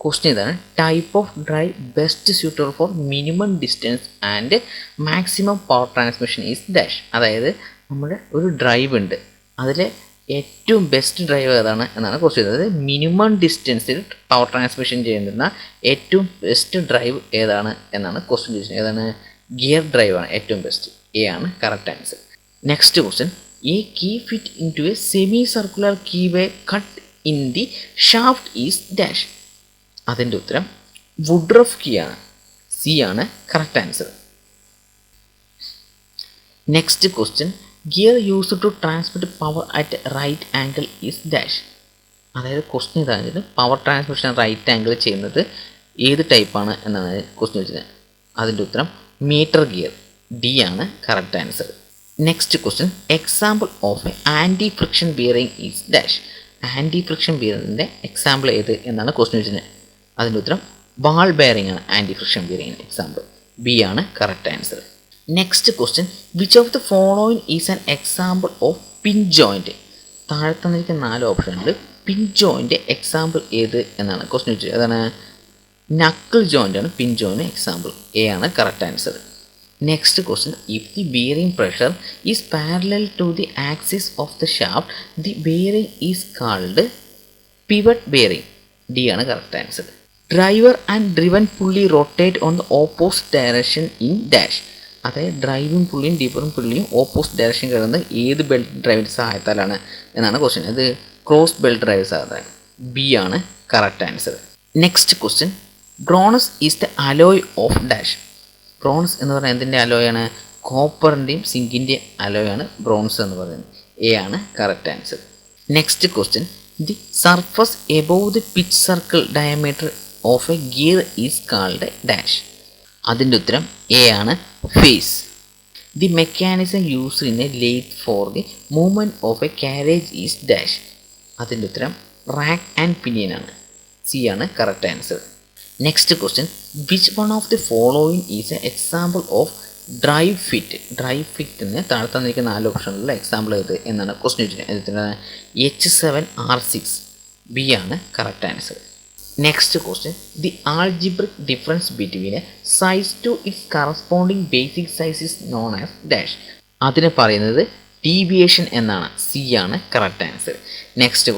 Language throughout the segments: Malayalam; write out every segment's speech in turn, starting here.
ക്വസ്റ്റ്യൻ ഇതാണ്, type of drive best suitable for minimum distance and maximum power transmission is dash. അതായത് നമ്മുടെ ഒരു ഡ്രൈവ് ഉണ്ട്, അതിലെ ഏറ്റവും ബെസ്റ്റ് ഡ്രൈവ് ഏതാണ് എന്നാണ് ക്വസ്റ്റ്യൻ. അതായത് മിനിമം ഡിസ്റ്റൻസിൽ പവർ ട്രാൻസ്മിഷൻ ചെയ്യുന്ന ഏറ്റവും ബെസ്റ്റ് ഡ്രൈവ് ഏതാണ് എന്നാണ് ക്വസ്റ്റ്യൻ ചോദിച്ചത്. ഏതാണ്? ഗിയർ ഡ്രൈവാണ് ഏറ്റവും ബെസ്റ്റ്. എ ആണ് correct answer. Next question, a key fit into a semi circular key way cut in the shaft is dash. അതിൻ്റെ ഉത്തരം വുഡ്റഫ് കീ ആണ്. സി ആണ് correct answer. Next question, gear used to transmit power at right angle is dash. അതായത് ക്വസ്റ്റ്യൻ ഇതാണ്, പവർ ട്രാൻസ്മിഷൻ റൈറ്റ് ആംഗിൾ ചെയ്യുന്നത് ഏത് ടൈപ്പാണ് എന്നാണ് ക്വസ്റ്റ്യൻ ചോദിച്ചത്. അതിൻ്റെ ഉത്തരം മീറ്റർ ഗിയർ. ഡി ആണ് correct answer. Next question, example of a anti friction bearing is dash. Anti friction ബിയറിൻ്റെ എക്സാമ്പിൾ ഏത് എന്നാണ് ക്വസ്റ്റ്യൻ ചോദിച്ചത്. അതിൻ്റെ ഉത്തരം ബാൾ ബെയറിംഗ് ആണ് ആൻറ്റി ഫ്രിക്ഷൻ ബിയറിംഗിൻ്റെ എക്സാമ്പിൾ. ബി ആണ് correct answer. Next question, which of the following is an example of pin joint. താഴെ തന്നിരിക്കുന്ന 4 ഓപ്ഷൻ ഉണ്ട്. പിൻ ജോയിൻ്റെ എക്സാമ്പിൾ ഏത് എന്നാണ് ക്വസ്റ്റ്യൻ ചോദിച്ചത്. അതാണ് നക്കിൾ ജോയിൻ്റ് ആണ് പിൻ ജോയിൻ്റ് എക്സാമ്പിൾ. എ ആണ് correct answer. Next question, if the bearing pressure is parallel to the axis of the shaft the bearing is called pivot bearing. D ആണ് correct answer. Driver and driven pulley rotate on the opposite direction in dash. അതായത് ഡ്രൈവിംഗ് പുള്ളിയും ഡിവറും പുള്ളിയും ഓപ്പോസിറ്റ് ഡയറക്ഷൻ കിടന്നത് ഏത് ബെൽറ്റ് ഡ്രൈവിൻ്റെ സഹായത്താലാണ് എന്നാണ് ക്വസ്റ്റ്യൻ. അത് ക്രോസ് ബെൽറ്റ് ഡ്രൈവ് സഹായത്താൽ. ബി ആണ് correct answer. Next question, bronze is the alloy of dash. Bronze എന്ന് പറയുന്നത് എന്തിൻ്റെ അലോയാണ്? കോപ്പറിൻ്റെയും സിങ്കിൻ്റെയും അലോയാണ് ബ്രോൺസ് എന്ന് പറയുന്നത്. എ ആണ് correct answer. Next question, the surface above the pitch circle diameter of a gear is called dash. അതിൻ്റെ ഉത്തരം എ ആണ് face. The mechanism used in a lathe for the movement of a carriage is dash. അതിൻ്റെ ഉത്തരം റാക്ക് ആൻഡ് പിനിയൻ ആണ്. സി ആണ് correct answer. Next question, which one of the following is a example of drive fit. Drive ഫിറ്റിന് താഴെ തന്നിരിക്കുന്ന 4 ഓപ്ഷനിലുള്ള എക്സാമ്പിൾ ഏത് എന്നാണ് ക്വസ്റ്റ്യൻ ചോദിച്ചത്. H7R6. ബി ആണ് correct answer. Next question, the algebraic difference between a size to its corresponding basic size is known as dash. അതിന് പറയുന്നത് ഡീവിയേഷൻ എന്നാണ്. സി ആണ് correct answer. Next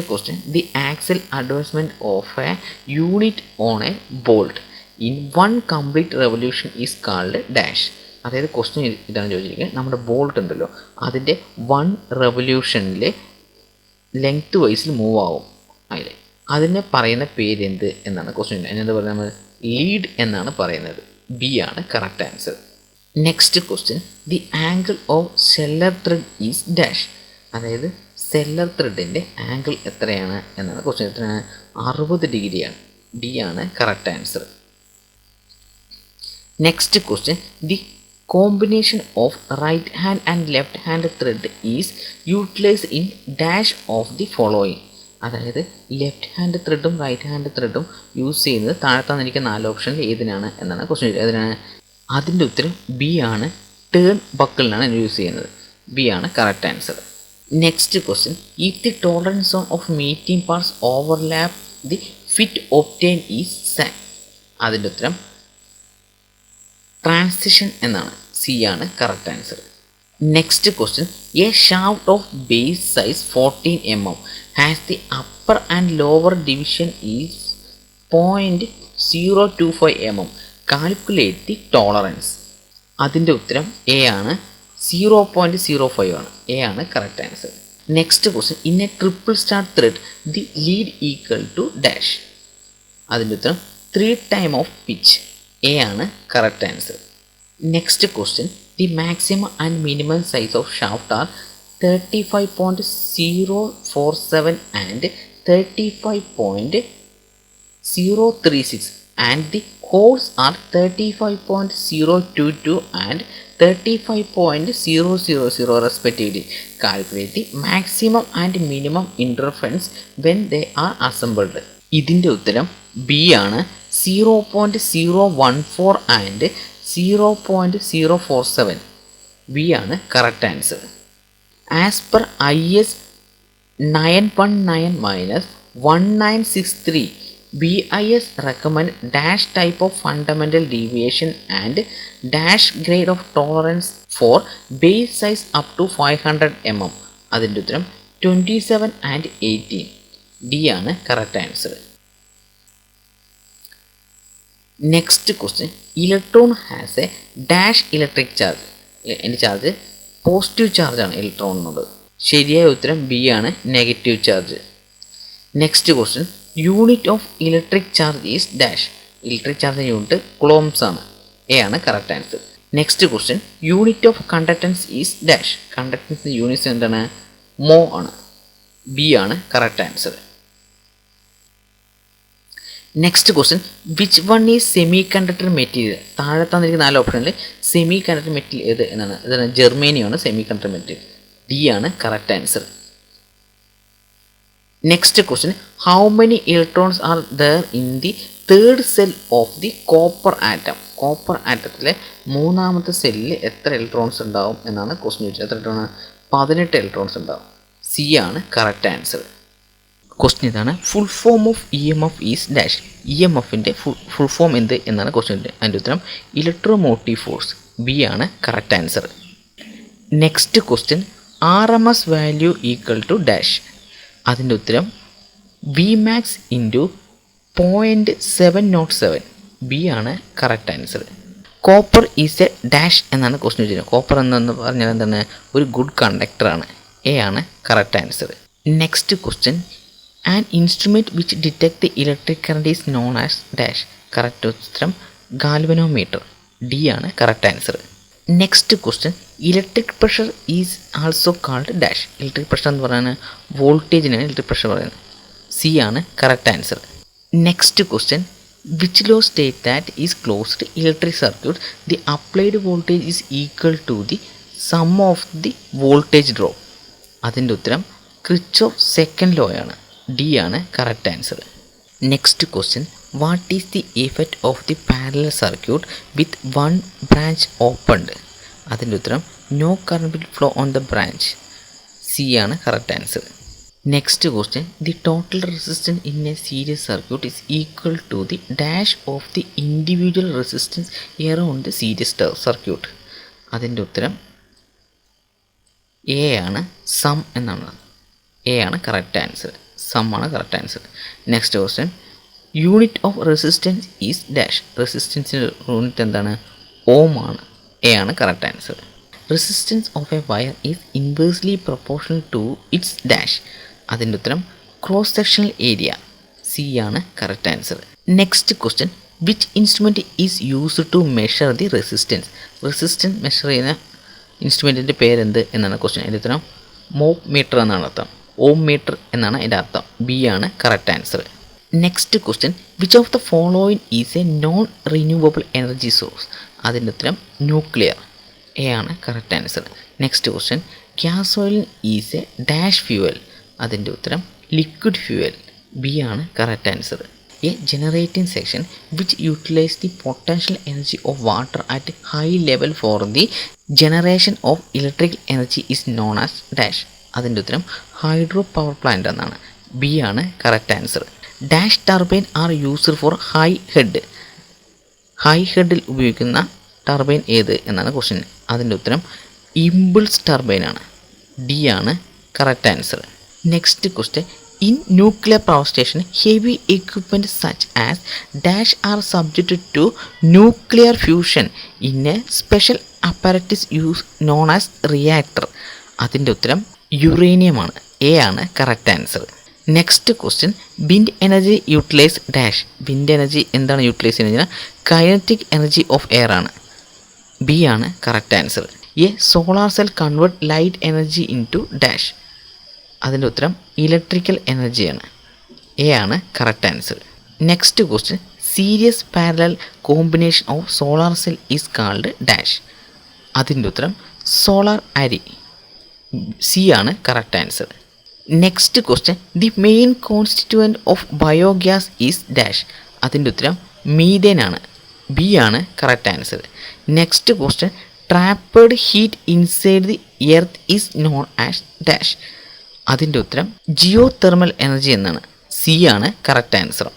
question, the axial advancement of a unit on a bolt in 1 complete revolution is called dash. അതായത് ക്വസ്റ്റ്യൻ ഇതാണ് ചോദിച്ചിരിക്കുന്നത്, നമ്മുടെ ബോൾട്ട് ഉണ്ടല്ലോ അതിൻ്റെ 1 റെവല്യൂഷനിൽ ലെങ്ത് വൈസിൽ മൂവ് ആവും. അതിനെ പറയുന്ന പേര് എന്ത് എന്നാണ് ക്വസ്റ്റ്യൻ. അതിനെന്താ പറയുന്നത്? ലീഡ് എന്നാണ് പറയുന്നത്. ബി ആണ് correct answer. Next question, the angle of seller thread is dash. അതായത് സെല്ലർ ത്രെഡിൻ്റെ ആംഗിൾ എത്രയാണ് എന്നാണ് ക്വസ്റ്റ്യൻ. എത്രയാണ്? 60 ഡിഗ്രിയാണ്. ഡി ആണ് correct answer. Next question, the combination of right hand and left hand thread is utilised in dash of the following. അതായത് ലെഫ്റ്റ് ഹാൻഡ് ത്രെഡും റൈറ്റ് ഹാൻഡ് ത്രെഡും യൂസ് ചെയ്യുന്നത് താഴെ തന്നിരിക്കുന്ന 4 ഓപ്ഷനിൽ ഏതിനാണ് എന്നാണ് ക്വസ്റ്റ്യൻ. അതിനാണ് അതിൻ്റെ ഉത്തരം ബി ആണ്. ടേൺ ബക്കിളിനാണ് യൂസ് ചെയ്യുന്നത്. ബി ആണ് correct answer. Next question, if the tolerance zone of meeting parts overlap the fit obtain is San. അതിൻ്റെ ഉത്തരം ട്രാൻസിഷൻ എന്നാണ്. സി ആണ് correct answer. Next question, A shaft of base size 14 mm has the upper and lower division is 0.025 mm. Calculate the tolerance. അതിൻ്റെ ഉത്തരം എ ആണ്. 0.05 ആണ്. എ ആണ് correct answer. Next question, in a triple star thread the lead equal to dash. അതിൻ്റെ ഉത്തരം 3 times of pitch. എ ആണ് correct answer. Next question, the maximum and minimum size of shaft are 35.047 and 35.036 and the holes are 35.022 and 35.000 respectively. Calculate the maximum and minimum interference when they are assembled. ഇതിൻ്റെ ഉത്തരം ബി ആണ്. 0.014 and 0.047. ബി ആണ് correct answer. As per IS 919 1963 BIS recommend dash type of fundamental deviation and dash grade of tolerance for base size up to 500 mm. അതിൻ്റെ ഉത്തരം 27 and 18. ഡി ആണ് correct answer. Next question, electron has a dash electric charge. എൻ്റെ ചാർജ് പോസിറ്റീവ് ചാർജാണ് ഇലക്ട്രോണിനുള്ളത്. ശരിയായ ഉത്തരം ബി ആണ് negative charge. Next question, unit of electric charge is dash. Electric charge unit coulombs ആണ്. എ ആണ് correct answer. Next question, unit of conductance is dash. കണ്ടക്ടൻസിൻ്റെ യൂണിറ്റ്സ് എന്താണ്? മോ ആണ്. ബി ആണ് correct answer. Next question, which one is semi conductor material. താഴെ തന്നിരിക്കുന്ന 4 ഓപ്ഷനിൽ സെമി കണ്ടക്ടർ മെറ്റീരിയൽ ഏത് എന്നാണ്? ഇതാണ് ജെർമേനിയാണ് സെമി കണ്ടക്ടർ മെറ്റീരിയൽ. ഡി ആണ് correct answer. Next question, how many electrons are there in the third shell of the copper atom. Copper ആറ്റത്തിലെ 3ാമത്തെ സെല്ലിൽ എത്ര ഇലക്ട്രോൺസ് ഉണ്ടാവും എന്നാണ് ക്വസ്റ്റ്യൻ ചോദിച്ചത്. എത്ര ഇലക്ട്രോൺ? 18 ഇലക്ട്രോൺസ് ഉണ്ടാവും. സി ആണ് കറക്റ്റ് ആൻസർ. ക്വസ്റ്റ്യൻ ഇതാണ്, full form of E M F is dash. E M എഫിൻ്റെ ഫുൾ ഫോം എന്ത് എന്നാണ് ക്വസ്റ്റ്യൻ. അതിൻ്റെ ഉത്തരം ഇലക്ട്രോമോട്ടീവ് ഫോഴ്സ്. ബി ആണ് correct answer. Next question, R M S value equal to dash. അതിൻ്റെ ഉത്തരം വി മാക്സ് ഇൻറ്റു 0.707. ബി ആണ് correct answer. Copper is a dash എന്നാണ് ക്വസ്റ്റ്യൻ ചോദിച്ചത്. കോപ്പർ എന്നു പറഞ്ഞാൽ എന്താണ്? ഒരു ഗുഡ് കണ്ടക്ടറാണ്. എ ആണ് correct answer. Next question, an instrument which detect the electric current is known as dash. Correct ഉത്തരം ഗാൽവനോമീറ്റർ. ഡി ആണ് correct answer. Next question, electric pressure is also called dash. Electric pressure എന്ന് പറയുന്നത് വോൾട്ടേജിനാണ് ഇലക്ട്രിക് പ്രഷർ പറയുന്നത്. സി ആണ് correct answer. Next question, which law state that is closed electric circuit the applied voltage is equal to the sum of the voltage drop. അതിൻ്റെ ഉത്തരം ക്രിച്ചോഫ് സെക്കൻഡ് ലോ ആണ്. ഡി ആണ് correct answer. Next question, what is the effect of the parallel circuit with one branch opened. അതിൻ്റെ ഉത്തരം no current will flow on the branch. C ആണ് correct answer. Next question, the total resistance in a series circuit is equal to the dash of the individual resistance around the series circuit. അതിൻ്റെ ഉത്തരം എ ആണ് സം എന്നാണ്. എ ആണ് കറക്റ്റ് ആൻസർ. സം ആണ് correct answer. Next question, unit of resistance is dash. റെസിസ്റ്റൻസിൻ്റെ യൂണിറ്റ് എന്താണ്? ഓം ആണ്. എ ആണ് correct answer. Resistance of a wire is inversely proportional to its dash. അതിൻ്റെ ഉത്തരം ക്രോസ് സെക്ഷണൽ ഏരിയ. സി ആണ് correct answer. Next question, which instrument is used to measure the resistance. Resistance measure ചെയ്യുന്ന ഇൻസ്ട്രുമെൻറ്റിൻ്റെ പേരെന്ത് എന്നാണ് ക്വസ്റ്റ്യൻ. അതിൻ്റെ ഉത്തരം മോപ്പ് മീറ്റർ എന്നാണ് അർത്ഥം. ഓം മീറ്റർ എന്നാണ് അതിൻ്റെ അർത്ഥം. ബി ആണ് correct answer. Next question, which of the following is a non renewable energy source. അതിൻ്റെ ഉത്തരം ന്യൂക്ലിയർ. എ ആണ് correct answer. Next question, gas oil is a dash fuel. അതിൻ്റെ ഉത്തരം ലിക്വിഡ് ഫ്യൂവൽ. ബി ആണ് correct answer. A generating section which utilise the potential energy of water at high level for the generation of electrical energy is known as dash. അതിൻ്റെ ഉത്തരം ഹൈഡ്രോ പവർ പ്ലാന്റ് എന്നാണ്. ബി ആണ് correct answer. Dash turbine are used for high head. High ഹെഡിൽ ഉപയോഗിക്കുന്ന ടർബൈൻ ഏത് എന്നാണ് ക്വസ്റ്റ്യൻ. അതിൻ്റെ ഉത്തരം ഇമ്പിൾസ് ടർബൈൻ ആണ്. ഡി ആണ് correct answer. Next question, in nuclear power station heavy equipment such as dash are subjected to nuclear fusion in a special apparatus use known as reactor. അതിൻ്റെ ഉത്തരം യുറേനിയമാണ്. എ ആണ് correct answer. Next question, wind energy utilise dash. Wind energy എന്താണ് യൂട്ടിലൈസ് ചെയ്യുന്നത്? കൈനറ്റിക് എനർജി ഓഫ് എയർ ആണ്. ബി ആണ് correct answer. A solar cell convert light energy into dash. അതിൻ്റെ ഉത്തരം ഇലക്ട്രിക്കൽ എനർജിയാണ്. എ ആണ് correct answer. Next question, series parallel combination of solar cell is called dash. അതിൻ്റെ ഉത്തരം സോളാർ അരി. സി ആണ് correct answer. Next question, the main constituent of biogas is dash. അതിൻ്റെ ഉത്തരം മീഥേൻ ആണ്. ബി ആണ് correct answer. Next question, trapped heat inside the earth is known as dash. അതിൻ്റെ ഉത്തരം ജിയോ തെർമൽ എനർജി എന്നാണ്. സി ആണ് കറക്റ്റ് ആൻസർ.